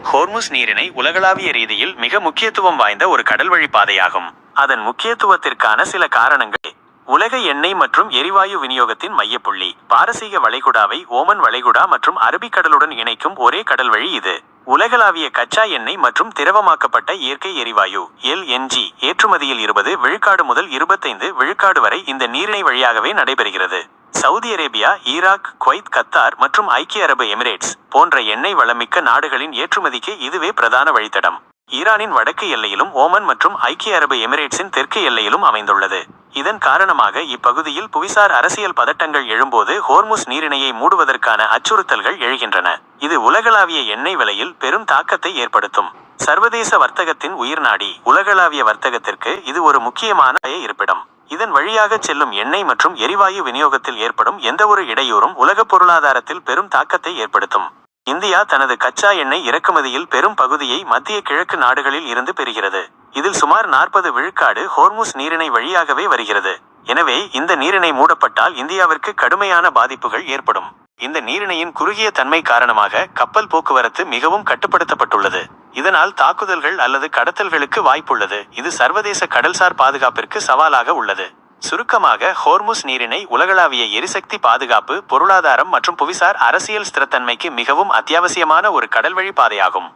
Hormuz நீரிணை உலகளாவிய ரீதியில் மிக முக்கியத்துவம் வாய்ந்த ஒரு கடல்வழி பாதையாகும். அதன் முக்கியத்துவத்திற்கான சில காரணங்கள்: உலக எண்ணெய் மற்றும் எரிவாயு விநியோகத்தின் மையப்புள்ளி. பாரசீக வளைகுடாவை ஓமன் வளைகுடா மற்றும் அரபிக்கடலுடன் இணைக்கும் ஒரே கடல்வழி இது. உலகளாவிய கச்சா எண்ணெய் மற்றும் திரவமாக்கப்பட்ட இயற்கை எரிவாயு (LNG) ஏற்றுமதியில் 20 விழுக்காடு முதல் 25 விழுக்காடு வரை இந்த நீரிணை வழியாகவே நடைபெறுகிறது. Saudi Arabia, Iraq, Kuwait, Qatar மற்றும் ஐக்கிய அரபு எமிரேட்ஸ் போன்ற எண்ணெய் வளமிக்க நாடுகளின் ஏற்றுமதிக்கு இதுவே பிரதான வழித்தடம். ஈரானின் வடக்கு எல்லையிலும் ஓமன் மற்றும் ஐக்கிய அரபு எமிரேட்ஸின் தெற்கு எல்லையிலும் அமைந்துள்ளது. இதன் காரணமாக இப்பகுதியில் புவிசார் அரசியல் பதட்டங்கள் எழும்போது ஹோர்முஸ் நீரிணையை மூடுவதற்கான அச்சுறுத்தல்கள் எழுகின்றன. இது உலகளாவிய எண்ணெய் விலையில் பெரும் தாக்கத்தை ஏற்படுத்தும். சர்வதேச வர்த்தகத்தின் உயிர்நாடி. உலகளாவிய வர்த்தகத்திற்கு இது ஒரு முக்கியமான இருப்பிடம். இதன் வழியாக செல்லும் எண்ணெய் மற்றும் எரிவாயு விநியோகத்தில் ஏற்படும் எந்தவொரு இடையூறும் உலக பொருளாதாரத்தில் பெரும் தாக்கத்தை ஏற்படுத்தும். இந்தியா தனது கச்சா எண்ணெய் இறக்குமதியில் பெரும் பகுதியை மத்திய கிழக்கு நாடுகளில் இருந்து பெறுகிறது. இதில் சுமார் 40 விழுக்காடு ஹோர்முஸ் நீரிணை வழியாகவே வருகிறது. எனவே இந்த நீரிணை மூடப்பட்டால் இந்தியாவிற்கு கடுமையான பாதிப்புகள் ஏற்படும். இந்த நீரிணையின் குறுகிய தன்மை காரணமாக கப்பல் போக்குவரத்து மிகவும் கட்டுப்படுத்தப்பட்டுள்ளது. இதனால் தாக்குதல்கள் அல்லது கடத்தல்களுக்கு வாய்ப்புள்ளது. இது சர்வதேச கடல்சார் பாதுகாப்பிற்கு சவாலாக உள்ளது. சுருக்கமாக, ஹோர்முஸ் நீரிணை உலகளாவிய எரிசக்தி பாதுகாப்பு, பொருளாதாரம் மற்றும் புவிசார் அரசியல் ஸ்திரத்தன்மைக்கு மிகவும் அத்தியாவசியமான ஒரு கடல்வழி பாதையாகும்.